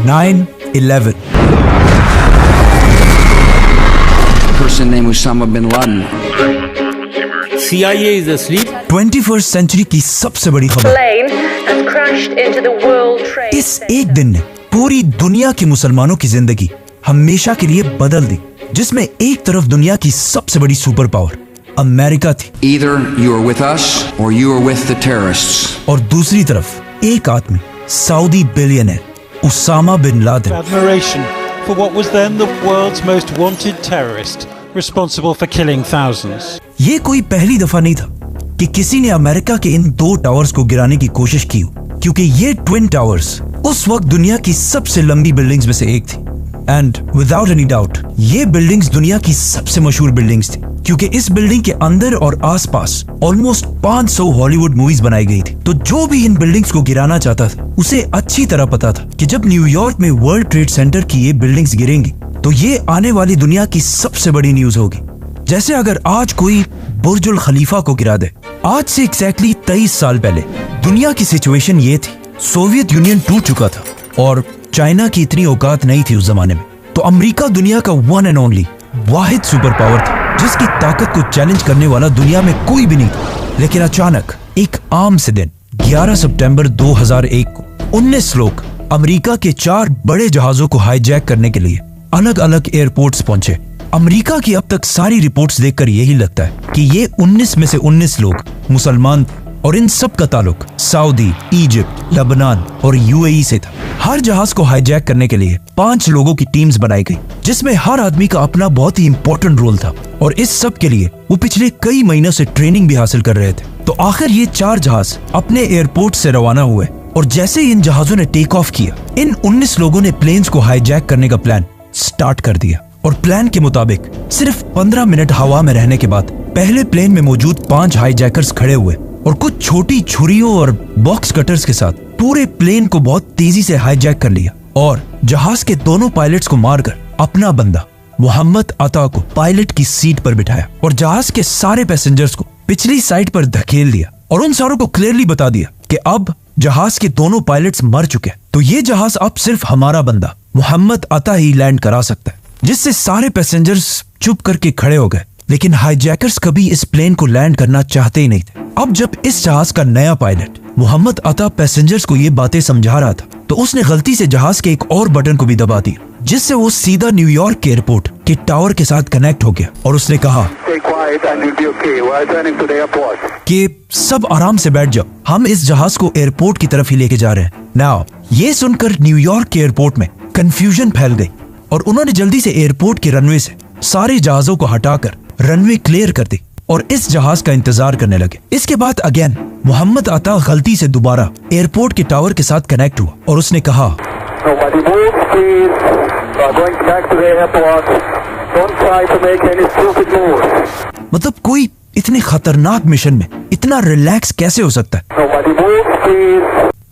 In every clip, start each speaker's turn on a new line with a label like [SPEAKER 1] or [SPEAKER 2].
[SPEAKER 1] 9/11.
[SPEAKER 2] Person named Osama bin Laden.
[SPEAKER 3] CIA is asleep.
[SPEAKER 1] 21st century की सबसे बड़ी खबर,
[SPEAKER 4] Plane has crashed into the World Trade
[SPEAKER 1] इस
[SPEAKER 4] Center.
[SPEAKER 1] एक दिन ने पूरी दुनिया के मुसलमानों की जिंदगी हमेशा के लिए बदल दी, जिसमें एक तरफ दुनिया की सबसे बड़ी सुपर पावर अमेरिका थी
[SPEAKER 2] Either you are with us or you are with the terrorists.
[SPEAKER 1] और दूसरी तरफ एक आदमी, Saudi billionaire Osama bin Laden.
[SPEAKER 5] Admiration for what was then the world's most wanted terrorist, responsible for killing thousands.
[SPEAKER 1] ये कोई पहली दफा नहीं था कि किसी ने अमेरिका के इन 2 टावर्स को गिराने की कोशिश की हो, क्योंकि ये ट्विन टावर्स उस वक्त दुनिया की सबसे लंबी बिल्डिंग्स में से एक थी। एंड विदाउट एनी डाउट ये बिल्डिंग्स दुनिया की सबसे मशहूर बिल्डिंग्स थी, क्योंकि इस बिल्डिंग के अंदर और आसपास ऑलमोस्ट 500 हॉलीवुड मूवीज बनाई गई थी। तो जो भी इन बिल्डिंग्स को गिराना चाहता था उसे अच्छी तरह पता था कि जब न्यूयॉर्क में वर्ल्ड ट्रेड सेंटर की ये बिल्डिंग्स गिरेंगी तो ये आने वाली दुनिया की सबसे बड़ी न्यूज होगी। जैसे अगर आज कोई बुर्जुल खलीफा को गिरा दे। आज से एग्जैक्टली 23 साल पहले दुनिया की सिचुएशन ये थी, सोवियत यूनियन टूट चुका था और चाइना की इतनी औकात नहीं थी उस जमाने में। तो अमेरिका दुनिया का one and only Wahid super power था, जिसकी ताकत को चैलेंज करने वाला दुनिया में कोई भी नहीं था। लेकिन अचानक एक आम से दिन 11 सितंबर 2001 को 19 लोग अमेरिका के 4 बड़े जहाजों को हाईजैक करने के लिए अलग अलग एयरपोर्ट्स पहुंचे। अमेरिका की अब तक सारी रिपोर्ट्स देखकर यही लगता है कि ये 19 में से 19 लोग मुसलमान थे और इन सब का ताल्लुक सऊदी, इजिप्ट, लेबनान और यूएई से था। हर जहाज को हाईजैक करने के लिए 5 लोगों की टीम्स बनाई गई, जिसमें हर आदमी का अपना बहुत ही इंपॉर्टेंट रोल था और इस सब के लिए वो पिछले कई महीनों से ट्रेनिंग भी हासिल कर रहे थे। तो आखिर ये 4 जहाज अपने एयरपोर्ट से रवाना हुए और जैसे ही इन जहाजों ने टेक ऑफ किया, इन 19 लोगों ने प्लेन्स को हाईजैक करने का प्लान स्टार्ट कर दिया। और प्लान के मुताबिक सिर्फ 15 मिनट हवा में रहने के बाद पहले प्लेन में मौजूद 5 हाईजैकर्स खड़े हुए और कुछ छोटी छुरियों और बॉक्स कटर्स के साथ पूरे प्लेन को बहुत तेजी से हाईजैक कर लिया और जहाज के दोनों पायलट्स को मारकर अपना बंदा मोहम्मद अता को पायलट की सीट पर बिठाया और जहाज के सारे पैसेंजर्स को पिछली साइड पर धकेल दिया और उन सारों को क्लियरली बता दिया कि अब जहाज के दोनों पायलट्स मर चुके हैं, तो ये जहाज अब सिर्फ हमारा बंदा मोहम्मद अता ही लैंड करा सकता है। जिससे सारे पैसेंजर्स चुप करके खड़े हो गए, लेकिन हाईजैकर्स कभी इस प्लेन को लैंड करना चाहते ही नहीं थे। अब जब इस जहाज का नया पायलट मोहम्मद अता पैसेंजर्स को ये बातें समझा रहा था, तो उसने गलती से जहाज के एक और बटन को भी दबा दिया, जिससे वो सीधा न्यूयॉर्क के एयरपोर्ट के टावर के साथ कनेक्ट हो गया और उसने कहा कि सब आराम से बैठ जाओ, हम इस जहाज को एयरपोर्ट की तरफ ही लेके जा रहे हैं। नाउ ये सुनकर न्यूयॉर्क के एयरपोर्ट में कंफ्यूजन फैल गई और उन्होंने जल्दी से एयरपोर्ट के रनवे से सारे जहाजों को हटाकर रनवे क्लियर कर दी और इस जहाज का इंतजार करने लगे। इसके बाद अगेन मोहम्मद अता गलती से दोबारा एयरपोर्ट के टावर के साथ कनेक्ट हुआ और उसने कहा मतलब कोई इतने खतरनाक मिशन में इतना रिलैक्स कैसे हो सकता है।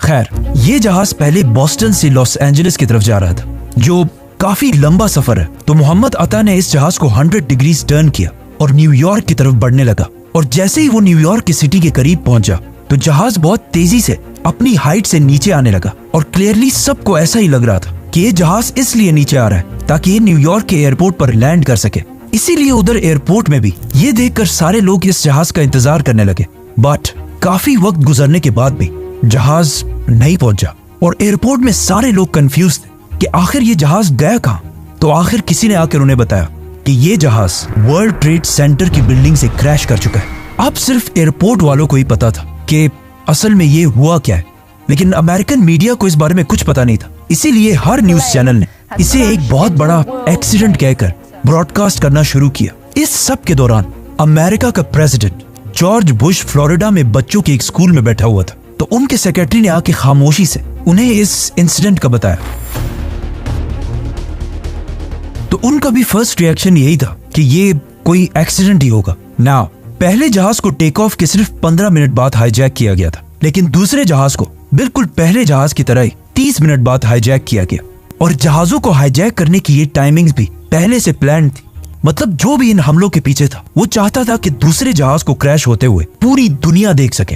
[SPEAKER 1] खैर, ये जहाज पहले बोस्टन से लॉस एंजलिस की तरफ जा रहा था, जो काफी लंबा सफर है। तो मोहम्मद अता ने इस जहाज को 100 डिग्रीज टर्न किया और न्यूयॉर्क की तरफ बढ़ने लगा। और जैसे ही वो न्यूयॉर्क की सिटी के करीब पहुंचा तो जहाज बहुत तेजी से अपनी हाइट से नीचे आने लगा और क्लियरली सबको ऐसा ही लग रहा था कि ये जहाज इसलिए नीचे आ रहा है ताकि ये न्यूयॉर्क के एयरपोर्ट पर लैंड कर सके। इसीलिए उधर एयरपोर्ट में भी ये देखकर सारे लोग इस जहाज का इंतजार करने लगे। बट काफी वक्त गुजरने के बाद भी जहाज नहीं पहुंचा और एयरपोर्ट में सारे लोग कंफ्यूज थे कि आखिर ये जहाज गया कहाँ। तो आखिर किसी ने आकर उन्हें बताया कि ये जहाज वर्ल्ड ट्रेड सेंटर की बिल्डिंग से क्रैश कर चुका है। अब सिर्फ एयरपोर्ट वालों को ही पता था कि असल में ये हुआ क्या है, लेकिन अमेरिकन मीडिया को इस बारे में कुछ पता नहीं था। इसीलिए हर न्यूज चैनल ने इसे एक बहुत बड़ा एक्सीडेंट कहकर ब्रॉडकास्ट करना शुरू किया। इस सब के दौरान अमेरिका का प्रेसिडेंट जॉर्ज बुश फ्लोरिडा में बच्चों के एक स्कूल में बैठा हुआ था, तो उनके सेक्रेटरी ने आके खामोशी से उन्हें इस इंसिडेंट का बताया। तो उनका भी फर्स्ट रिएक्शन यही था कि ये कोई एक्सीडेंट ही होगा। नाउ पहले जहाज को टेक ऑफ के सिर्फ 15 मिनट बाद हाईजैक किया गया था, लेकिन दूसरे जहाज को बिल्कुल पहले जहाज की तरह ही 30 मिनट बाद हाईजैक किया गया। और जहाजों को हाईजैक करने की ये टाइमिंग्स भी पहले से प्लान थी। मतलब जो भी इन हमलों के पीछे था वो चाहता था कि दूसरे जहाज को क्रैश होते हुए पूरी दुनिया देख सके।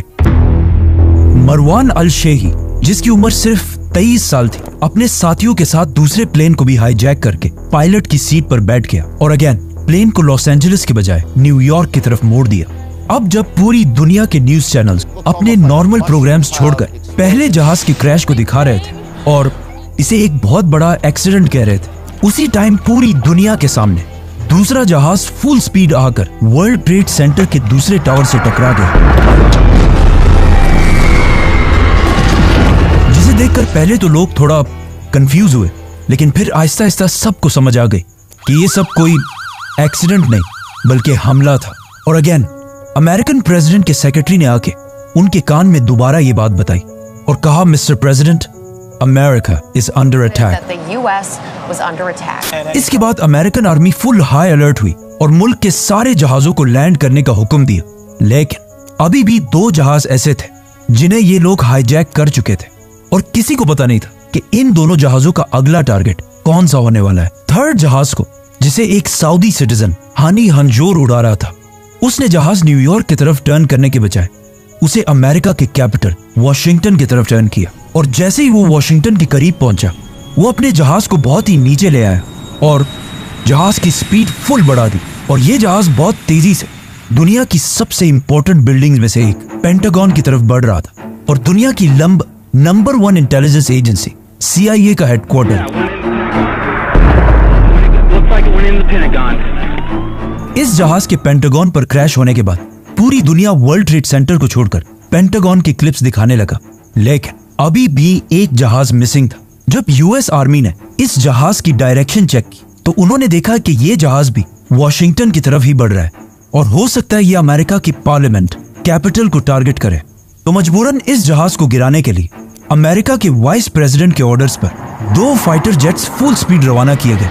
[SPEAKER 1] मरवान अल शेही, जिसकी उम्र सिर्फ 23 साल थी, अपने साथियों के साथ दूसरे प्लेन को भी हाईजैक करके पायलट की सीट पर बैठ गया और अगेन प्लेन को लॉस एंजलिस के बजाय न्यूयॉर्क की तरफ मोड़ दिया। अब जब पूरी दुनिया के न्यूज चैनल्स अपने नॉर्मल प्रोग्राम्स छोड़कर पहले जहाज के क्रैश को दिखा रहे थे और इसे एक बहुत बड़ा एक्सीडेंट कह रहे थे, उसी टाइम पूरी दुनिया के सामने दूसरा जहाज फुल स्पीड आकर वर्ल्ड ट्रेड सेंटर के दूसरे टावर से टकरा गया, जिसे देखकर पहले तो लोग थोड़ा कंफ्यूज हुए, लेकिन फिर आहिस्ता आहिस्ता सबको समझ आ गई कि ये सब कोई एक्सीडेंट नहीं बल्कि हमला था। और अगेन अमेरिकन प्रेसिडेंट के सेक्रेटरी ने आके उनके कान में दोबारा ये बात बताई और कहा, mister president, America is under attack. इसके बाद American army full high alert हुई और मुल्क के सारे जहाजों को लैंड करने का हुक्म दिया। लेकिन अभी भी 2 जहाज ऐसे थे जिन्हें ये लोग हाईजैक कर चुके थे और किसी को पता नहीं था कि इन दोनों जहाजों का अगला टारगेट कौन सा होने वाला है। थर्ड जहाज को, जिसे एक सऊदी सिटीजन हानी हंजोर उड़ा रहा था, उसने जहाज न्यूयॉर्क की तरफ टर्न करने के बजाय उसे अमेरिका के कैपिटल वॉशिंगटन की तरफ टर्न किया और जैसे ही वो वॉशिंगटन के करीब पहुंचा, वो अपने जहाज को बहुत ही नीचे ले आया और जहाज की स्पीड फुल बढ़ा दी और ये जहाज बहुत तेजी से दुनिया की सबसे इंपॉर्टेंट बिल्डिंग्स में से एक पेंटागन की तरफ बढ़ रहा था और दुनिया की नंबर 1 इंटेलिजेंस एजेंसी CIA का हेडक्वार्टर इस जहाज के पेंटागन पर क्रैश होने के बाद पूरी दुनिया वर्ल्ड ट्रेड सेंटर को छोड़कर पेंटागन की क्लिप्स दिखाने लगा। लेकिन अभी भी एक जहाज मिसिंग था। जब US आर्मी ने इस जहाज की डायरेक्शन चेक की तो उन्होंने देखा कि ये जहाज भी वॉशिंगटन की तरफ ही बढ़ रहा है और हो सकता है ये अमेरिका की पार्लियामेंट कैपिटल को टारगेट करे। तो मजबूरन इस जहाज को गिराने के लिए अमेरिका के वाइस प्रेसिडेंट के ऑर्डर्स पर 2 फाइटर जेट्स फुल स्पीड रवाना किए गए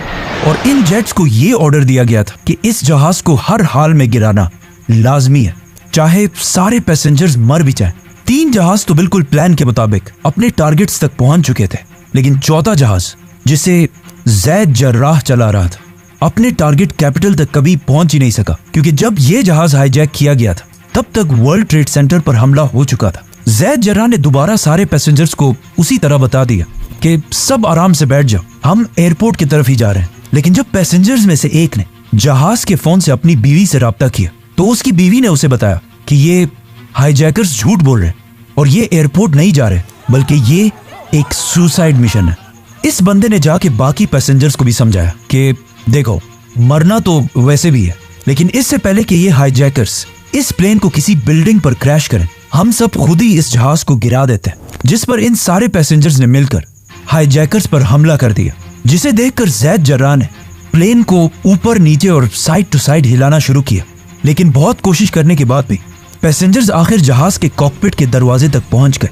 [SPEAKER 1] और इन जेट्स को ये ऑर्डर दिया गया था कि इस जहाज को हर हाल में गिराना लाजमी है, चाहे सारे पैसेंजर्स मर भी जाएं। 3 जहाज तो बिल्कुल प्लान के मुताबिक अपने टारगेट्स तक पहुंच चुके थे, लेकिन चौथा जहाज, जिसे ज़ैद जर्राह चला रहा था, अपने टारगेट कैपिटल तक कभी पहुंच ही नहीं सका, क्योंकि जब ये जहाज हाईजैक किया गया था तब तक वर्ल्ड ट्रेड सेंटर पर हमला हो चुका था। ज़ैद जर्राह ने दोबारा सारे पैसेंजर्स को उसी तरह बता दिया कि सब आराम से बैठ जाओ, हम एयरपोर्ट की तरफ ही जा रहे हैं। लेकिन जब पैसेंजर्स में से एक ने जहाज के फोन से अपनी बीवी से राब्ता किया तो उसकी बीवी ने उसे बताया कि ये हाईजैकर्स झूठ बोल रहे हैं और ये एयरपोर्ट नहीं जा रहे, बल्कि ये एक सुसाइड मिशन है। इस बंदे ने जाके बाकी पैसेंजर्स को भी समझाया कि देखो, मरना तो वैसे भी है, लेकिन इससे पहले कि ये हाईजैकर्स इस प्लेन को किसी बिल्डिंग पर क्रैश करें, हम सब खुद ही इस जहाज को गिरा देते हैं। जिस पर इन सारे पैसेंजर्स ने मिलकर हाईजैकर्स पर हमला कर दिया, जिसे देखकर ज़ैद जर्राह ने प्लेन को ऊपर नीचे और साइड टू साइड हिलाना शुरू किया। लेकिन बहुत कोशिश करने के बाद भी पैसेंजर्स आखिर जहाज के कॉकपिट के दरवाजे तक पहुंच गए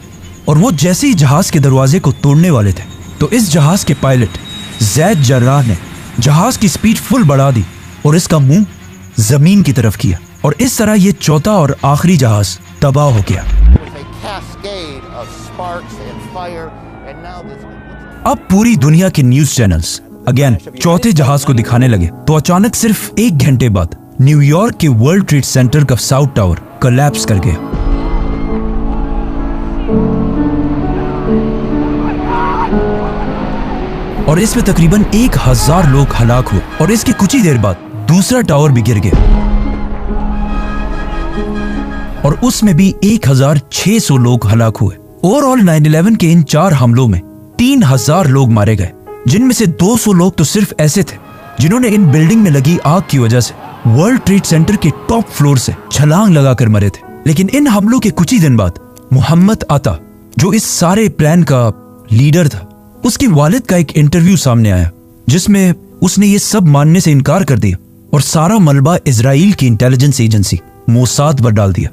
[SPEAKER 1] और वो जैसे ही जहाज के दरवाजे को तोड़ने वाले थे तो इस जहाज के पायलट ज़ैद जर्राह ने जहाज की स्पीड फुल बढ़ा दी और इसका मुंह जमीन की तरफ किया और इस तरह ये चौथा और आखिरी जहाज तबाह हो गया। अब पूरी दुनिया के न्यूज चैनल्स अगेन चौथे जहाज को दिखाने लगे तो अचानक सिर्फ 1 घंटे बाद न्यूयॉर्क के वर्ल्ड ट्रेड सेंटर का साउथ टावर कोलैप्स कर गया। और इसमें तकरीबन 1000 लोग हलाक हुए और इसके कुछ ही देर बाद दूसरा टावर भी गिर गया और उसमें भी 1600 लोग हलाक हुए। ओवरऑल 9/11 के इन 4 हमलों में 3000 लोग मारे गए, जिनमें से 200 लोग तो सिर्फ ऐसे थे जिन्होंने इन बिल्डिंग में लगी आग की वजह से वर्ल्ड ट्रेड सेंटर के टॉप फ्लोर से छलांग लगाकर मरे थे। लेकिन इन हमलों के कुछ ही दिन बाद मोहम्मद अता, जो इस सारे प्लान का लीडर था, उसके वालिद का एक इंटरव्यू सामने आया जिसमें उसने ये सब मानने से इनकार कर दिया और सारा मलबा इजराइल की इंटेलिजेंस एजेंसी मोसाद पर डाल दिया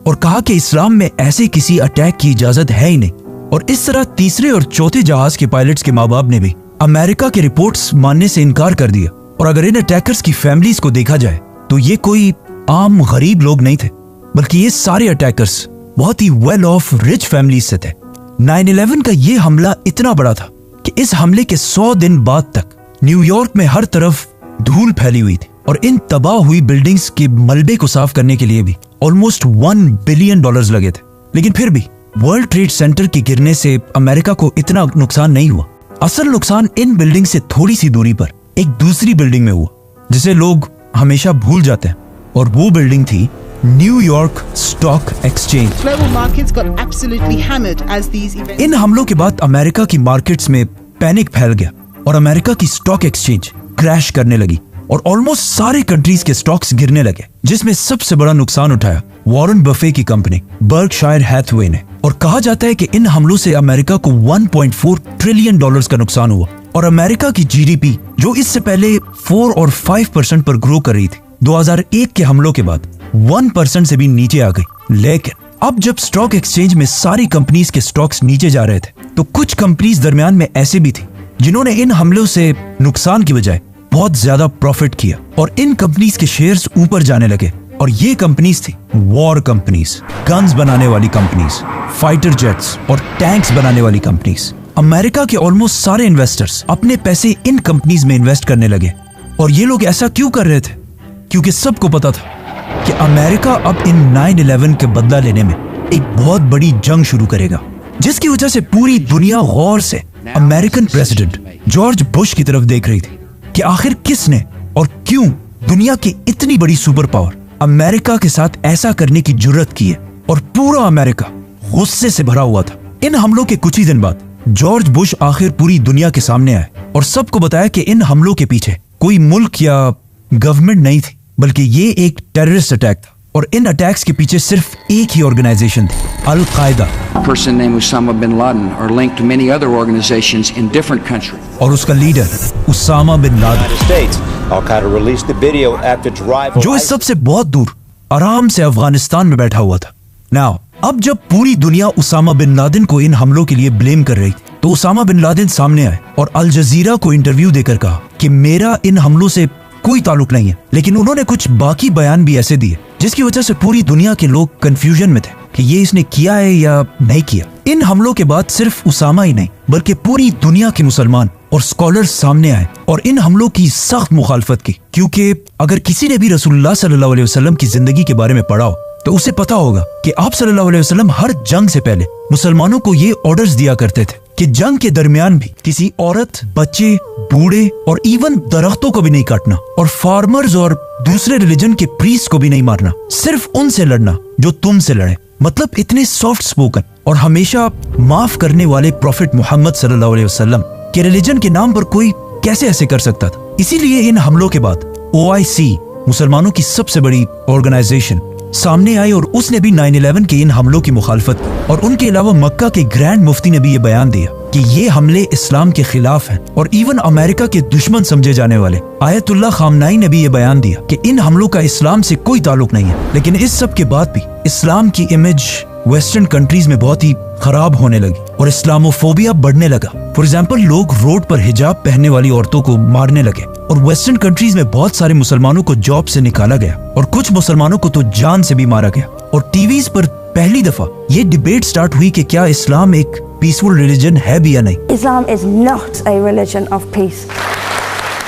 [SPEAKER 1] और कहा कि इस्लाम में ऐसे किसी अटैक की इजाजत है ही नहीं। और इस तरह तीसरे और चौथे जहाज के पायलट्स के माँ बाप ने भी अमेरिका के रिपोर्ट्स मानने से इनकार कर दिया। और अगर इन अटैकर्स की फैमिलीज को देखा जाए तो ये कोई आम गरीब लोग नहीं थे, बल्कि ये सारे अटैकर्स बहुत ही वेल ऑफ रिच फैमिलीज से थे। 9/11 का ये हमला इतना बड़ा था कि इस हमले के 100 दिन बाद तक न्यूयॉर्क में हर तरफ धूल फैली हुई थी और इन तबाह हुई बिल्डिंग्स के मलबे को साफ करने के लिए भी ऑलमोस्ट $1 बिलियन लगे थे। लेकिन फिर भी वर्ल्ड ट्रेड सेंटर के गिरने से अमेरिका को इतना नुकसान नहीं हुआ। असल नुकसान इन बिल्डिंग से थोड़ी सी दूरी पर एक दूसरी बिल्डिंग में हुआ जिसे लोग हमेशा भूल जाते हैं, और वो बिल्डिंग थी New York stock exchange.
[SPEAKER 3] Global markets got absolutely hammered as these events.
[SPEAKER 1] इन हमलों के बाद अमेरिका की मार्केट्स में पैनिक फैल गया और अमेरिका की स्टॉक एक्सचेंज क्रैश करने लगी और ऑलमोस्ट सारे कंट्रीज के स्टॉक्स गिरने लगे, जिसमें सबसे बड़ा नुकसान उठाया वॉरेन बफे की कंपनी बर्कशायर हैथवे ने। और कहा जाता है कि इन हमलों से अमेरिका को 1.4 ट्रिलियन डॉलर्स का नुकसान हुआ और अमेरिका की जीडीपी जो इससे पहले 4 और 5% पर ग्रो कर रही थी, 2001 के हमलों के बाद 1% से भी नीचे आ गई। लेकिन अब जब स्टॉक एक्सचेंज में सारी कंपनीज के स्टॉक्स नीचे जा रहे थे, तो कुछ कंपनीज दरमियान में ऐसे भी थी जिन्होंने इन हमलों से नुकसान की बजाय बहुत ज्यादा प्रॉफिट किया और इन कंपनीज के शेयर्स ऊपर जाने लगे। और ये कंपनीज थी वॉर कंपनीज, गन्स बनाने वाली कंपनीज, फाइटर जेट्स और टैंक्स बनाने वाली कंपनीज। अमेरिका के ऑलमोस्ट सारे इन्वेस्टर्स अपने पैसे इन कंपनीज में इन्वेस्ट करने लगे। और ये लोग ऐसा क्यों कर रहे थे? क्योंकि सबको पता था कि अमेरिका अब इन 9/11 के बदला लेने में एक बहुत बड़ी जंग शुरू करेगा, जिसकी वजह से पूरी दुनिया गौर से अमेरिकन प्रेसिडेंट जॉर्ज बुश की तरफ देख रही थी कि आखिर किसने और क्यों दुनिया की इतनी बड़ी सुपर पावर अमेरिका के साथ ऐसा करने की जुर्रत की है। और पूरा अमेरिका गुस्से से भरा हुआ था। इन हमलों के कुछ ही दिन बाद जॉर्ज बुश आखिर पूरी दुनिया के सामने आए और सबको बताया कि इन हमलों के पीछे कोई मुल्क या गवर्नमेंट नहीं थी, बल्कि ये एक टेररिस्ट अटैक था। और इन अटैक्स के पीछे सिर्फ एक ही ऑर्गेनाइजेशन थी, अल कायदा।
[SPEAKER 2] A person named Osama bin Laden are linked to many other organizations in different countries.
[SPEAKER 1] और उसका leader Osama bin Laden,
[SPEAKER 6] States. Al-Qaeda released the video after its arrival.
[SPEAKER 1] जो इस सबसे बहुत दूर आराम से अफगानिस्तान में बैठा हुआ था। नाउ अब जब पूरी दुनिया उसामा बिन लादेन को इन हमलों के लिए ब्लेम कर रही थी, तो उसामा बिन लादेन सामने आए और अल जजीरा को इंटरव्यू देकर कहा कि मेरा इन हमलों से कोई ताल्लुक नहीं है। लेकिन उन्होंने कुछ बाकी बयान भी ऐसे दिए जिसकी वजह से पूरी दुनिया के लोग कंफ्यूजन में थे कि ये इसने किया है या नहीं किया। इन हमलों के बाद सिर्फ उसामा ही नहीं बल्कि पूरी दुनिया के मुसलमान और स्कॉलर्स सामने आए और इन हमलों की सख्त मुखालफत की, क्योंकि अगर किसी ने भी रसूलुल्लाह सल्लल्लाहु अलैहि वसल्लम की जिंदगी के बारे में पढ़ा हो तो उसे पता होगा कि आप सल्लल्लाहु अलैहि वसल्लम हर जंग से पहले मुसलमानों को ये ऑर्डर्स दिया करते थे कि जंग के दरमियान भी किसी औरत, बच्चे, बूढ़े और इवन दरख्तों को भी नहीं काटना और फार्मर्स और दूसरे रिलीजन के प्रीस्ट को भी नहीं मारना, सिर्फ उनसे लड़ना जो तुमसे लड़े। मतलब इतने सॉफ्ट स्पोकन और हमेशा माफ करने वाले प्रॉफिट मोहम्मद सल्लल्लाहु अलैहि वसल्लम के रिलीजन के नाम पर कोई कैसे ऐसे कर सकता था? इसीलिए इन हमलों के बाद OIC, मुसलमानों की सबसे बड़ी ऑर्गेनाइजेशन, सामने आई और उसने भी 9/11 के इन हमलों की मुखालफत की। और उनके अलावा मक्का के ग्रैंड मुफ्ती ने भी ये बयान दिया कि ये हमले इस्लाम के खिलाफ हैं। और इवन अमेरिका के दुश्मन समझे जाने वाले आयतुल्लाह खामनाई ने भी ये बयान दिया कि इन हमलों का इस्लाम से कोई ताल्लुक नहीं है। लेकिन इस सब के बाद भी इस्लाम की इमेज वेस्टर्न कंट्रीज में बहुत ही खराब होने लगी और इस्लामोफोबिया बढ़ने लगा। फॉर एग्जाम्पल, लोग रोड पर हिजाब पहनने वाली औरतों को मारने लगे और वेस्टर्न कंट्रीज में बहुत सारे मुसलमानों को जॉब से निकाला गया और कुछ मुसलमानों को तो जान से भी मारा गया। और टीवीज पर पहली दफा ये डिबेट स्टार्ट हुई कि क्या इस्लाम एक पीसफुल रिलीजन है भी या नहीं।
[SPEAKER 7] Islam is not a religion of peace.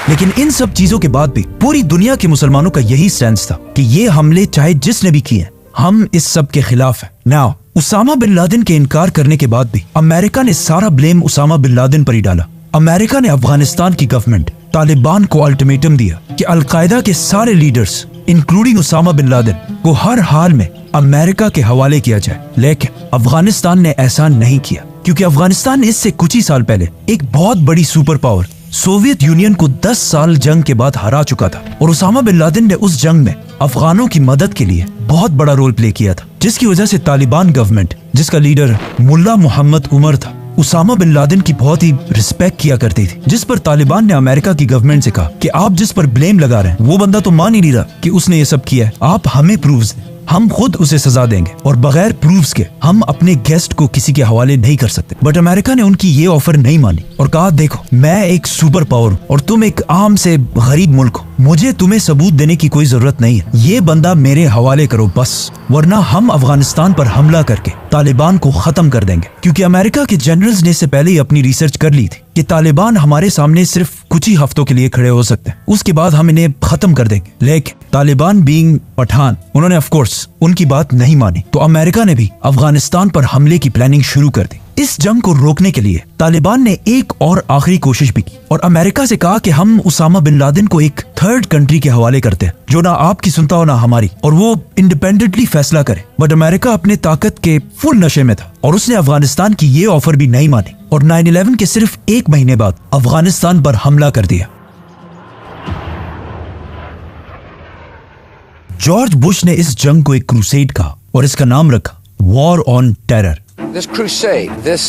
[SPEAKER 1] लेकिन इन सब चीजों के बाद भी पूरी दुनिया के मुसलमानों का यही स्टैंड था कि ये हमले चाहे जिसने भी किए, हम इस सब के खिलाफ हैं। नाउ उसामा बिन लादेन के इनकार करने के बाद भी अमेरिका ने सारा ब्लेम उसामा बिन लादेन पर ही डाला। अमेरिका ने अफगानिस्तान की गवर्नमेंट तालिबान को अल्टीमेटम दिया कि अलकायदा के सारे leaders including Osama bin Laden को हर हाल में अमेरिका के हवाले किया जाए। लेकिन अफगानिस्तान ने ऐसा नहीं किया, क्योंकि अफगानिस्तान ने इससे कुछ ही साल पहले एक बहुत बड़ी सुपर पावर सोवियत यूनियन को 10 साल जंग के बाद हरा चुका था। और उसामा बिन लादेन ने उस जंग में अफगानों की मदद के लिए बहुत बड़ा रोल प्ले किया था, जिसकी वजह से तालिबान गवर्नमेंट, जिसका लीडर मुल्ला मोहम्मद उमर था, उसामा बिन लादेन की बहुत ही रिस्पेक्ट किया करती थी। जिस पर तालिबान ने अमेरिका की गवर्नमेंट से कहा कि आप जिस पर ब्लेम लगा रहे हैं वो बंदा तो मान ही नहीं रहा कि उसने ये सब किया है, आप हमें प्रूफ्स दें, हम खुद उसे सजा देंगे और बगैर प्रूफ्स के हम अपने गेस्ट को किसी के हवाले नहीं कर सकते। बट अमेरिका ने उनकी ये ऑफर नहीं मानी और कहा, देखो मैं एक सुपर पावर हूं और तुम एक आम से गरीब मुल्क हो, मुझे तुम्हें सबूत देने की कोई जरूरत नहीं है, ये बंदा मेरे हवाले करो बस, वरना हम अफगानिस्तान पर हमला करके तालिबान को खत्म कर देंगे। क्योंकि अमेरिका के जनरल्स ने इससे पहले ही अपनी रिसर्च कर ली थी कि तालिबान हमारे सामने सिर्फ कुछ ही हफ्तों के लिए खड़े हो सकते हैं, उसके बाद हम इन्हें खत्म कर देंगे। लेकिन तालिबान बीइंग पठान, उन्होंने ऑफ कोर्स उनकी बात नहीं मानी, तो अमेरिका ने भी अफगानिस्तान पर हमले की प्लानिंग शुरू कर दी। इस जंग को रोकने के लिए तालिबान ने एक और आखिरी कोशिश भी की और अमेरिका से कहा कि हम उसामा बिन लादेन को एक थर्ड कंट्री के हवाले करते हैं जो ना आपकी सुनता हो ना हमारी, और वो इंडिपेंडेंटली फैसला करे। बट अमेरिका अपने ताकत के फुल नशे में था और उसने अफगानिस्तान की ये ऑफर भी नहीं मानी और 9/11 के सिर्फ 1 महीने बाद अफगानिस्तान पर हमला कर दिया। जॉर्ज बुश ने इस जंग को एक क्रूसेड कहा और इसका नाम रखा war on terror.
[SPEAKER 2] This crusade, this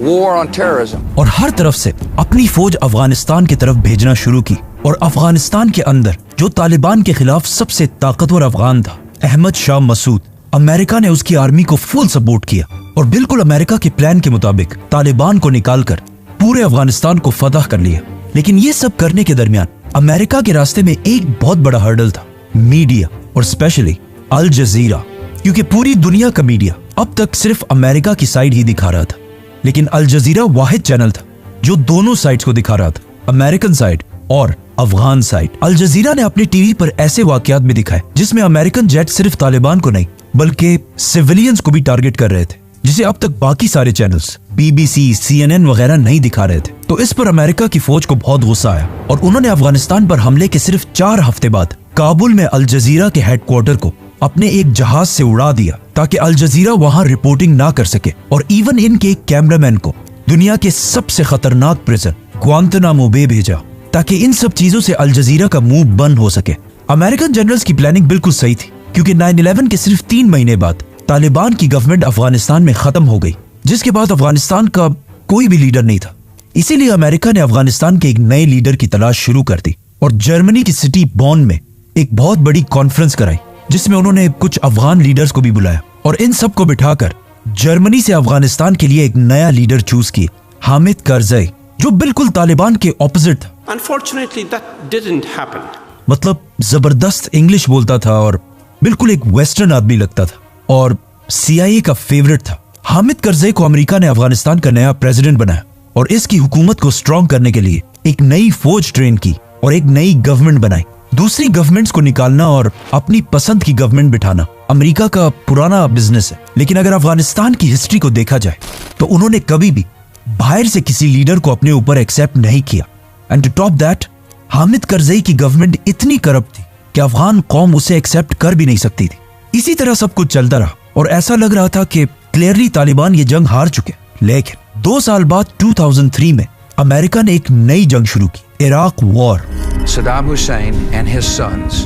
[SPEAKER 2] war on terrorism,
[SPEAKER 1] और हर तरफ से अपनी फौज अफगानिस्तान की तरफ भेजना शुरू की और अफगानिस्तान के अंदर जो तालिबान के खिलाफ सबसे ताकतवर अफगान था, अहमद शाह मसूद, अमेरिका ने उसकी आर्मी को फुल सपोर्ट किया और बिल्कुल अमेरिका के प्लान के मुताबिक तालिबान को निकालकर पूरे अफगानिस्तान को फतह कर लिया। लेकिन ये सब करने के दरमियान अमेरिका के रास्ते में एक बहुत बड़ा हर्डल था, मीडिया और स्पेशली अल जजीरा, क्योंकि पूरी दुनिया का मीडिया अब तक सिर्फ अमेरिका की साइड ही दिखा रहा था, लेकिन अल जजीरा वाहिद चैनल था जो दोनों साइड्स को दिखा रहा था, अमेरिकन साइड और अफगान साइड। अल जजीरा ने अपने टीवी पर ऐसे वाकयात भी दिखाए जिसमें अमेरिकन जेट सिर्फ तालिबान को नहीं बल्कि सिविलियंस को भी टारगेट कर रहे थे, जिसे अब तक बाकी सारे चैनल्स BBC, CNN वगैरह नहीं दिखा रहे थे। तो इस पर अमेरिका की फौज को बहुत गुस्सा आया और उन्होंने अफगानिस्तान पर हमले के सिर्फ 4 हफ्ते बाद काबुल में अल जजीरा के हेडक्वार्टर को अपने एक जहाज से उड़ा दिया ताकि अल जजीरा वहां रिपोर्टिंग ना कर सके, और इवन इनके एक कैमरामैन को दुनिया के सबसे खतरनाक प्रिजन ग्वांतनामो बे भेजा ताकि इन सब चीजों से अल जजीरा का मुंह बंद हो सके। अमेरिकन जनरल्स की प्लानिंग बिल्कुल सही थी क्योंकि 9/11 के सिर्फ 3 महीने बाद तालिबान की गवर्नमेंट अफगानिस्तान में खत्म हो गई, जिसके बाद अफगानिस्तान का कोई भी लीडर नहीं था। इसीलिए अमेरिका ने अफगानिस्तान के एक नए लीडर की तलाश शुरू कर दी और जर्मनी की सिटी बॉन में एक बहुत बड़ी कॉन्फ्रेंस कराई जिसमें उन्होंने कुछ अफगान लीडर्स को भी बुलाया और इन सब को बिठाकर जर्मनी से अफगानिस्तान के लिए एक नया लीडर चूज किए, हामिद करजई, जो बिल्कुल तालिबान के ऑपोजिट था।
[SPEAKER 8] Unfortunately, that didn't happen.
[SPEAKER 1] मतलब जबरदस्त इंग्लिश बोलता था और बिल्कुल एक वेस्टर्न आदमी लगता था और CIA का फेवरेट था। हामिद करजई को अमेरिका ने अफगानिस्तान का नया प्रेसिडेंट बनाया और इसकी हुकूमत को स्ट्रॉन्ग करने के लिए एक नई फौज ट्रेन की और एक नई गवर्नमेंट बनाई। दूसरी गवर्नमेंट्स को निकालना और अपनी पसंद की गवर्नमेंट बिठाना अमेरिका का पुराना बिजनेस है, लेकिन अगर अफगानिस्तान की हिस्ट्री को देखा जाए तो उन्होंने कभी भी बाहर से किसी लीडर को अपने ऊपर एक्सेप्ट नहीं किया। And to top that, Hamid Karzai की गवर्नमेंट इतनी करप्ट थी कि अफगान कौम उसे एक्सेप्ट कर भी नहीं सकती थी। इसी तरह सब कुछ चलता रहा और ऐसा लग रहा था कि क्लियरली तालिबान ये जंग हार चुके। लेकिन 2 साल बाद 2003 में अमेरिका ने एक नई जंग शुरू की, Iraq war.
[SPEAKER 2] Saddam Hussein and his sons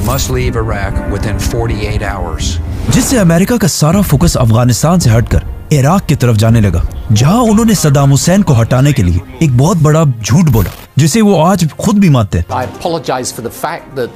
[SPEAKER 2] must leave Iraq within 48 hours.
[SPEAKER 1] जिससे अमेरिका का सारा फोकस अफगानिस्तान से हटकर इराक की तरफ जाने लगा, जहां उन्होंने सद्दाम हुसैन को हटाने के लिए एक बहुत बड़ा झूठ बोला जिसे वो आज खुद भी मानते हैं।
[SPEAKER 9] I apologize for the fact that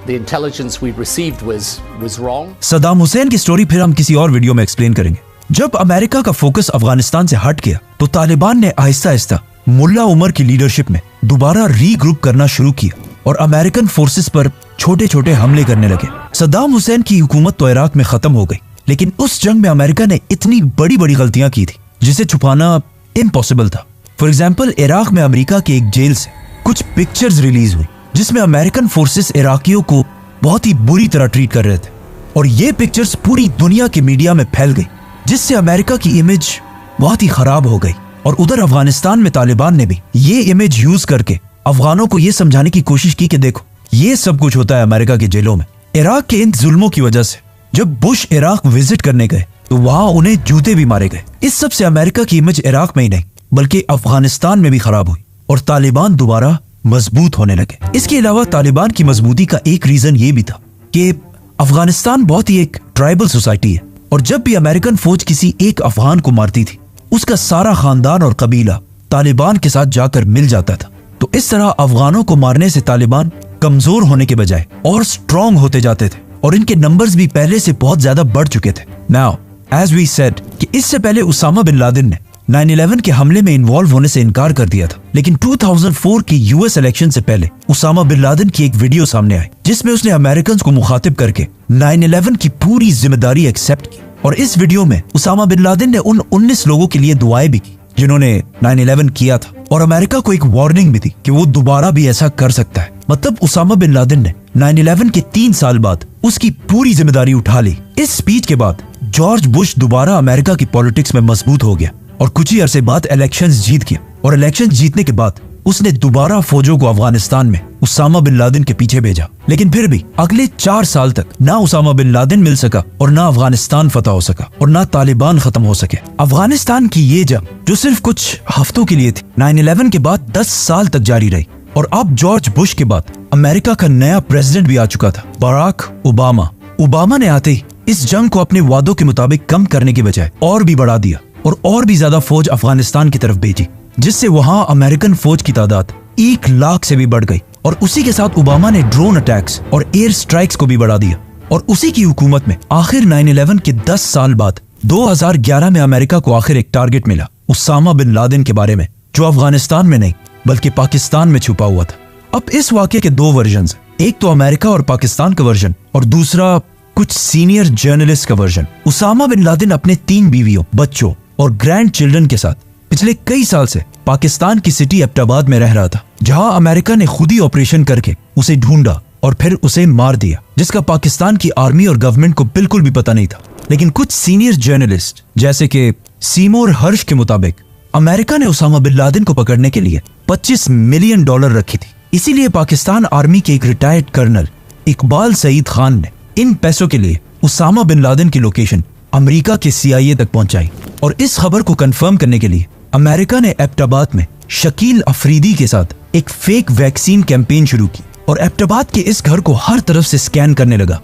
[SPEAKER 9] the intelligence we received was wrong.
[SPEAKER 1] Saddam Hussain की स्टोरी फिर हम किसी और वीडियो में एक्सप्लेन करेंगे। जब अमेरिका का फोकस अफगानिस्तान से हट गया तो तालिबान ने आहिस्ता आहिस्ता मुल्ला उमर की लीडरशिप में दोबारा रीग्रुप करना शुरू किया और अमेरिकन फोर्सेस पर छोटे छोटे हमले करने लगे। सद्दाम हुसैन की हुकूमत तो इराक में खत्म हो गई, लेकिन उस जंग में अमेरिका ने इतनी बड़ी बड़ी गलतियां की थी जिसे छुपाना इम्पॉसिबल था। फॉर एग्जाम्पल, इराक में अमेरिका के एक जेल से कुछ पिक्चर्स रिलीज हुई जिसमें अमेरिकन फोर्सेस इराकियों को बहुत ही बुरी तरह ट्रीट कर रहे थे और ये पिक्चर्स पूरी दुनिया के मीडिया में फैल गई, जिससे अमेरिका की इमेज बहुत ही खराब हो गई। और उधर अफगानिस्तान में तालिबान ने भी ये इमेज यूज करके अफगानों को ये समझाने की कोशिश की कि देखो ये सब कुछ होता है अमेरिका के जेलों में। इराक के इन जुल्मों की वजह से जब बुश इराक विजिट करने गए तो वहां उन्हें जूते भी मारे गए। इस सब से अमेरिका की इमेज इराक में ही नहीं बल्कि अफगानिस्तान में भी खराब हुई और तालिबान दोबारा मजबूत होने लगे। इसके अलावा तालिबान की मजबूती का एक रीजन ये भी था कि अफगानिस्तान बहुत ही एक ट्राइबल सोसाइटी है और जब भी अमेरिकन फौज किसी एक अफगान को मारती थी उसका सारा खानदान और कबीला तालिबान के साथ जाकर मिल जाता था। तो इस तरह अफगानों को मारने से तालिबान कमजोर होने के बजाय और स्ट्रॉन्ग होते जाते थे और इनके नंबर्स भी पहले से बहुत ज्यादा बढ़ चुके थे। नाउ एज वी सेड कि इससे पहले उसामा बिन लादेन ने 9/11 के हमले में इन्वॉल्व होने से इनकार कर दिया था, लेकिन 2004 की यूएस इलेक्शन से पहले उसामा बिन लादेन की एक वीडियो सामने आई जिसमें उसने अमेरिकन को मुखातिब करके 9/11 की पूरी जिम्मेदारी एक्सेप्ट की। और इस वीडियो में उसामा बिन लादेन ने उन 19 लोगों के लिए दुआएं भी की जिन्होंने 9/11 किया था, और अमेरिका को एक वार्निंग भी दी कि वो दोबारा भी ऐसा कर सकता है। मतलब उसामा बिन लादेन ने 9/11 के 3 साल बाद उसकी पूरी जिम्मेदारी उठा ली। इस स्पीच के बाद जॉर्ज बुश दोबारा अमेरिका की पॉलिटिक्स में मजबूत हो गया और कुछ ही अरसे बाद इलेक्शंस जीत गया। और इलेक्शन जीतने के बाद उसने दोबारा फौजों को अफगानिस्तान में उसामा बिन लादेन के पीछे भेजा। लेकिन फिर भी अगले 4 साल तक ना उसामा बिन लादेन मिल सका और ना अफगानिस्तान फतह हो सका और ना तालिबान खत्म हो सके। अफगानिस्तान की ये जंग जो सिर्फ कुछ हफ्तों के लिए थी, 9/11 के बाद 10 साल तक जारी रही। और अब जॉर्ज बुश के बाद अमेरिका का नया प्रेसिडेंट भी आ चुका था, बराक ओबामा। ओबामा ने आते ही इस जंग को अपने वादों के मुताबिक कम करने की बजाय और भी बढ़ा दिया और भी ज्यादा फौज अफगानिस्तान की तरफ भेजी, जिससे वहां अमेरिकन फौज की तादाद 1 लाख से भी बढ़ गई। और उसी के साथ ओबामा ने ड्रोन अटैक्स और एयर स्ट्राइक्स को भी बढ़ा दिया। और उसी की हुकूमत में आखिर 9/11 के 10 साल बाद 2011 में अमेरिका को आखिर एक टारगेट मिला उसामा बिन लादेन के बारे में, जो अफगानिस्तान में नहीं बल्कि पाकिस्तान में छुपा हुआ था। अब इस वाकये के 2 वर्जन, एक तो अमेरिका और पाकिस्तान का वर्जन और दूसरा कुछ सीनियर जर्नलिस्ट का वर्जन। उसामा बिन लादेन अपने 3 बीवियों, बच्चों और ग्रैंड चिल्ड्रन के साथ पिछले कई साल से पाकिस्तान की सिटी एबटाबाद में रह रहा था, जहां अमेरिका ने खुद ही ऑपरेशन करके उसे ढूंढा और फिर उसे मार दिया, जिसका पाकिस्तान की आर्मी और गवर्नमेंट को बिल्कुल भी पता नहीं था। लेकिन कुछ सीनियर जर्नलिस्ट जैसे कि सीमोर हर्ष के मुताबिक अमेरिका ने उसामा बिन लादेन को पकड़ने के लिए $25 मिलियन रखी थी। इसीलिए पाकिस्तान आर्मी के एक रिटायर्ड कर्नल इकबाल सईद खान ने इन पैसों के लिए उसामा बिन लादेन की लोकेशन अमेरिका के CIA तक पहुंचाई। और इस खबर को कंफर्म करने के लिए अमेरिका ने एबटाबाद में शकील अफरीदी के साथ एक फेक वैक्सीन कैंपेन शुरू की और एबटाबाद के इस घर को हर तरफ से स्कैन करने लगा।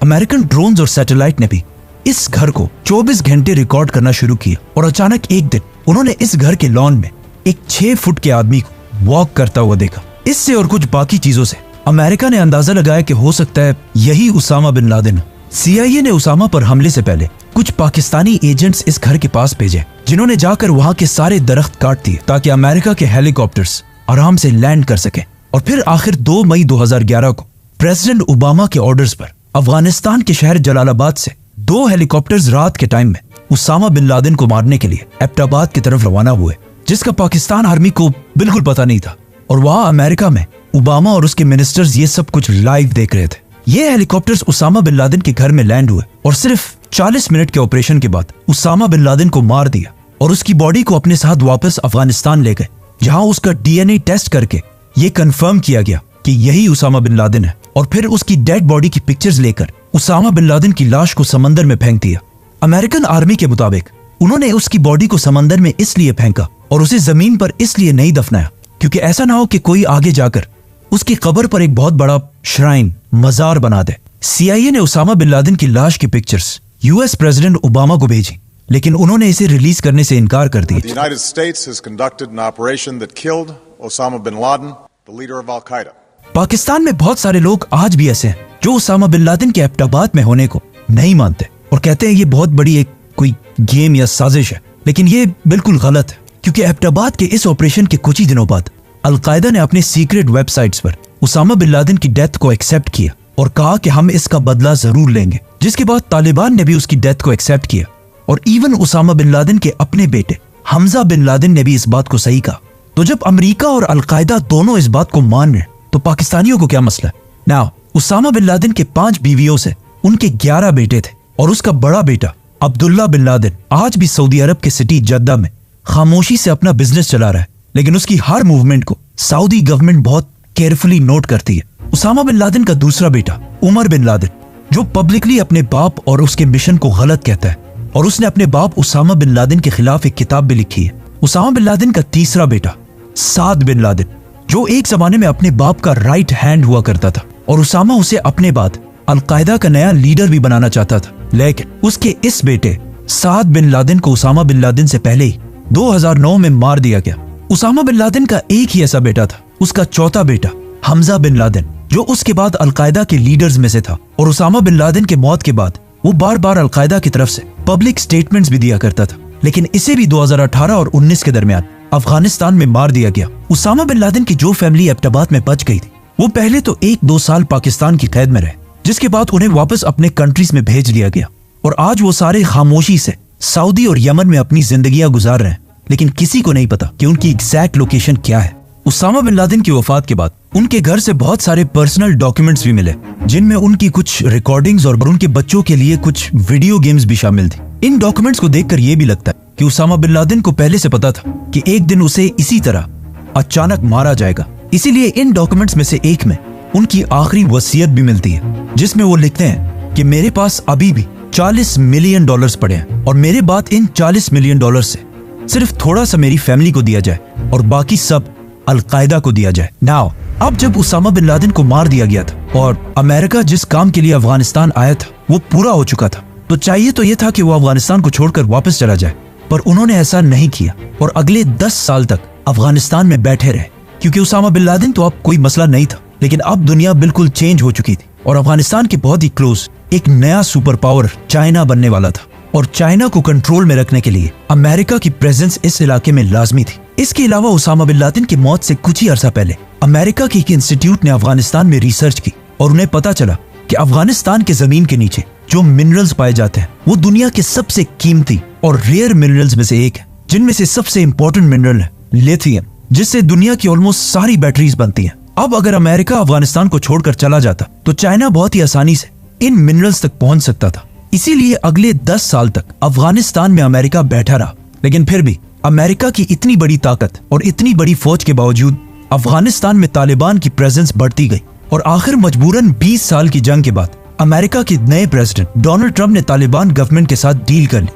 [SPEAKER 1] अमेरिकन ड्रोन्स और सैटेलाइट ने भी इस घर को 24 घंटे रिकॉर्ड करना शुरू किया। और अचानक एक दिन उन्होंने इस घर के लॉन में एक 6 फुट के आदमी को वॉक करता हुआ देखा। इससे और कुछ बाकी चीजों से अमेरिका ने अंदाजा लगाया कि हो सकता है यही उसामा बिन लादेन। CIA ने उसामा पर हमले से पहले कुछ पाकिस्तानी एजेंट्स इस घर के पास भेजे, जिन्होंने जाकर वहां के सारे दरख्त काट दिए ताकि अमेरिका के हेलीकॉप्टर्स आराम से लैंड कर सके। और फिर आखिर 2 मई 2011 को प्रेसिडेंट ओबामा के ऑर्डर्स पर अफगानिस्तान के शहर जलालाबाद से 2 हेलीकॉप्टर्स रात के टाइम में उसामा बिन लादेन को मारने के लिए एबटाबाद की तरफ रवाना हुए, जिसका पाकिस्तान आर्मी को बिल्कुल पता नहीं था। और वहां अमेरिका में ओबामा और उसके मिनिस्टर्स ये सब कुछ लाइव देख रहे थे। ये हेलीकॉप्टर्स उसामा बिन लादेन के घर में लैंड हुए और सिर्फ 40 मिनट के ऑपरेशन के बाद उसामा बिन लादेन को मार दिया और उसकी बॉडी को अपने साथ वापस अफगानिस्तान ले गए, जहां उसका DNA टेस्ट करके ये कंफर्म किया गया कि यही उसामा बिन लादेन है। और फिर उसकी डेड बॉडी की पिक्चर्स लेकर उसामा बिन लादेन की लाश को समंदर में फेंक दिया। अमेरिकन आर्मी के मुताबिक उन्होंने उसकी बॉडी को समंदर में इसलिए फेंका और उसे जमीन पर इसलिए नहीं दफनाया क्योंकि ऐसा ना हो कि कोई आगे जाकर उसकी कब्र पर एक बहुत बड़ा श्राइन, मजार बना दे। CIA ने उसामा बिन लादेन की लाश की पिक्चर्स US प्रेसिडेंट ओबामा को भेजी, लेकिन उन्होंने इसे रिलीज करने से इनकार कर दिया।
[SPEAKER 10] The United States has conducted an operation that killed Osama bin Laden, the leader of Al-Qaeda.
[SPEAKER 1] Pakistan में बहुत सारे लोग आज भी ऐसे हैं जो उसामा बिन लादेन के एबटाबाद में होने को नहीं मानते और कहते हैं ये बहुत बड़ी एक कोई गेम या साजिश है। लेकिन ये बिल्कुल गलत है, क्योंकि एबटाबाद के इस ऑपरेशन के कुछ ही दिनों बाद अल-कायदा ने अपने सीक्रेट वेबसाइट्स पर उसामा बिन लादेन की डेथ को एक्सेप्ट किया और कहा कि हम इसका बदला जरूर लेंगे, जिसके बाद तालिबान ने भी उसकी डेथ को एक्सेप्ट किया। और इवन उसामा बिन लादेन के अपने बेटे हमजा बिन लादेन ने भी इस बात को सही कहा। तो जब अमेरिका और अल-कायदा दोनों इस बात को मान रहे तो पाकिस्तानियों को क्या मसला है? नाउ उसामा बिन लादेन के 5 बीवियों से उनके 11 बेटे थे और उसका बड़ा बेटा अब्दुल्ला बिन लादेन आज भी सऊदी अरब के सिटी जद्दा में खामोशी से अपना बिजनेस चला रहा है, लेकिन उसकी हर मूवमेंट को सऊदी गवर्नमेंट बहुत केयरफुली नोट करती है। उसामा बिन लादेन का दूसरा बेटा उमर बिन लादेन, जो पब्लिकली अपने बाप और उसके मिशन को गलत कहता है, और उसने अपने बाप उसामा बिन लादेन के खिलाफ एक किताब भी लिखी है। उसामा बिन लादेन का तीसरा बेटा साद बिन लादेन, जो एक जमाने में अपने बाप का राइट हैंड हुआ करता था और उसामा उसे अपने बाद अल-कायदा का नया लीडर भी बनाना चाहता था, लेकिन उसके इस बेटे साद बिन लादेन को उसामा बिन लादेन से पहले ही 2009 में मार दिया गया। उसामा बिन लादेन का एक ही ऐसा बेटा था, उसका चौथा बेटा हमजा बिन लादेन, जो उसके बाद अल-कायदा के लीडर्स में से था। और उसामा बिन लादेन के मौत के बाद वो बार बार अल-कायदा की तरफ से पब्लिक स्टेटमेंट्स भी दिया करता था, लेकिन इसे भी 2018 और 19 के दरमियान अफगानिस्तान में मार दिया गया। उसामा बिन लादेन की जो फैमिली एबटाबाद में बच गई थी, वो पहले तो 1-2 साल पाकिस्तान की कैद में रहे, जिसके बाद उन्हें वापस अपने कंट्रीज में भेज दिया गया और आज वो सारे खामोशी से सऊदी और यमन में अपनी जिंदगियां गुजार रहे हैं। लेकिन किसी को नहीं पता कि उनकी एग्जैक्ट लोकेशन क्या है। उसामा बिन लादेन की वफात के बाद उनके घर से बहुत सारे पर्सनल डॉक्यूमेंट्स भी मिले, जिनमें उनकी कुछ रिकॉर्डिंग्स और उनके बच्चों के लिए कुछ वीडियो गेम्स भी शामिल थी। इन डॉक्यूमेंट्स को देखकर यह भी लगता है कि उसामा बिन लादेन को पहले से पता था कि एक दिन उसे इसी तरह अचानक मारा जाएगा। इसीलिए इन डॉक्यूमेंट्स में से एक में उनकी आखिरी वसीयत भी मिलती है, जिसमें वो लिखते हैं कि मेरे पास अभी भी $40 मिलियन पड़े हैं और मेरे बाद इन $40 मिलियन से सिर्फ थोड़ा सा मेरी फैमिली को दिया जाए और बाकी सब अलकायदा को दिया जाए। नाउ अब जब उसामा बिन लादेन को मार दिया गया था और अमेरिका जिस काम के लिए अफगानिस्तान आया था वो पूरा हो चुका था, तो चाहिए तो ये था कि वो अफगानिस्तान को छोड़कर वापस चला जाए, पर उन्होंने ऐसा नहीं किया और अगले 10 साल तक अफगानिस्तान में बैठे रहे। क्योंकि उसामा बिन लादेन तो अब कोई मसला नहीं था, लेकिन अब दुनिया बिल्कुल चेंज हो चुकी थी और अफगानिस्तान के बहुत ही क्लोज एक नया सुपर पावर चाइना बनने वाला था और चाइना को कंट्रोल में रखने के लिए अमेरिका की प्रेजेंस इस इलाके में लाजमी थी। इसके अलावा उसामा बिन लादेन की मौत से कुछ ही अरसा पहले अमेरिका के एक इंस्टीट्यूट ने अफगानिस्तान में रिसर्च की और उन्हें पता चला कि अफगानिस्तान के जमीन के नीचे जो मिनरल्स पाए जाते हैं वो दुनिया के सबसे कीमती और रेयर मिनरल्स में से एक है, जिनमें से सबसे इंपॉर्टेंट मिनरल है लिथियम, जिससे दुनिया की ऑलमोस्ट सारी बैटरीज बनती हैं। अब अगर अमेरिका अफगानिस्तान को छोड़कर चला जाता तो चाइना बहुत ही आसानी से इन मिनरल्स तक पहुंच सकता था। इसीलिए अगले 10 साल तक अफगानिस्तान में अमेरिका बैठा रहा। लेकिन फिर भी अमेरिका की इतनी बड़ी ताकत और इतनी बड़ी फौज के बावजूद अफगानिस्तान में तालिबान की प्रेजेंस बढ़ती गई और आखिर मजबूरन 20 साल की जंग के बाद अमेरिका के नए प्रेसिडेंट डोनाल्ड ट्रंप ने तालिबान गवर्नमेंट के साथ डील कर ली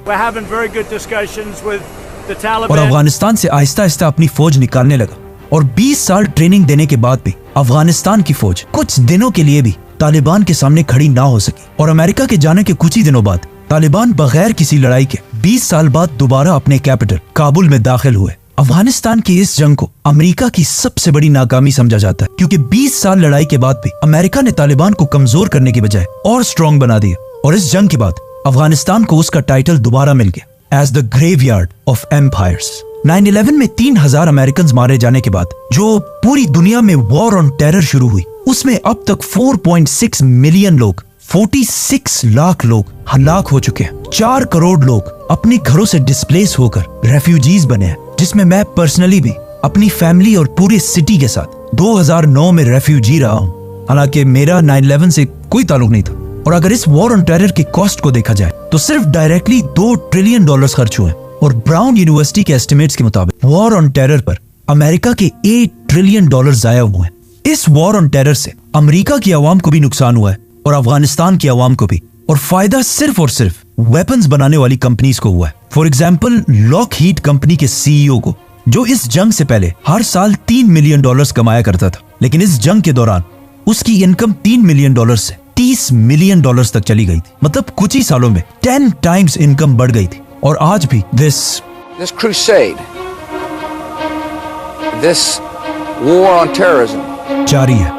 [SPEAKER 1] और अफगानिस्तान से आहिस्ता आहिस्ता अपनी फौज निकालने लगा। और 20 साल ट्रेनिंग देने के बाद भी अफगानिस्तान की फौज कुछ दिनों के लिए भी तालिबान के सामने खड़ी ना हो सकी और अमेरिका के जाने के कुछ ही दिनों बाद तालिबान बगैर किसी लड़ाई के 20 साल बाद दोबारा अपने कैपिटल काबुल में दाखिल हुए। अफगानिस्तान की इस जंग को अमेरिका की सबसे बड़ी नाकामी समझा जाता है, क्योंकि 20 साल लड़ाई के बाद भी अमेरिका ने तालिबान को कमजोर करने की बजाय और स्ट्रॉन्ग बना दिया और इस जंग के बाद अफगानिस्तान को उसका टाइटल दोबारा मिल गया as the graveyard of empires. 9/11 में 3000 अमेरिकन मारे जाने के बाद जो पूरी दुनिया में वॉर ऑन टेरर शुरू हुई, उसमें अब तक 4.6 मिलियन लोग, 46 लाख लोग हलाक हो चुके हैं। 4 करोड़ लोग अपने घरों से डिस्प्लेस होकर रेफ्यूजीज बने हैं, जिसमें मैं पर्सनली भी अपनी फैमिली और पूरे सिटी के साथ 2009 में रेफ्यूजी रहा हूँ। हालांकि मेरा 9/11 से कोई ताल्लुक नहीं था और अगर इस वॉर ऑन टेरर की कॉस्ट को देखा जाए तो सिर्फ डायरेक्टली $2 ट्रिलियन खर्च हुए और ब्राउन यूनिवर्सिटी के एस्टिमेट्स के मुताबिक वॉर ऑन टेरर पर अमेरिका के $8 ट्रिलियन जाया हुए हैं। इस वॉर ऑन टेरर से अमेरिका की आवाम को भी नुकसान हुआ है और अफगानिस्तान की आवाम को भी, और फायदा सिर्फ और सिर्फ वेपन्स बनाने वाली कंपनीज को हुआ है। फॉर एग्जाम्पल लॉकहीड कंपनी के सीईओ को, जो इस जंग से पहले हर साल $3 मिलियन कमाया करता था, लेकिन इस जंग के दौरान उसकी इनकम $3 मिलियन से $30 मिलियन तक चली गई थी। मतलब कुछ ही सालों में 10 टाइम्स इनकम बढ़ गई थी। और आज भी
[SPEAKER 2] This crusade, this war on terrorism
[SPEAKER 1] जारी है।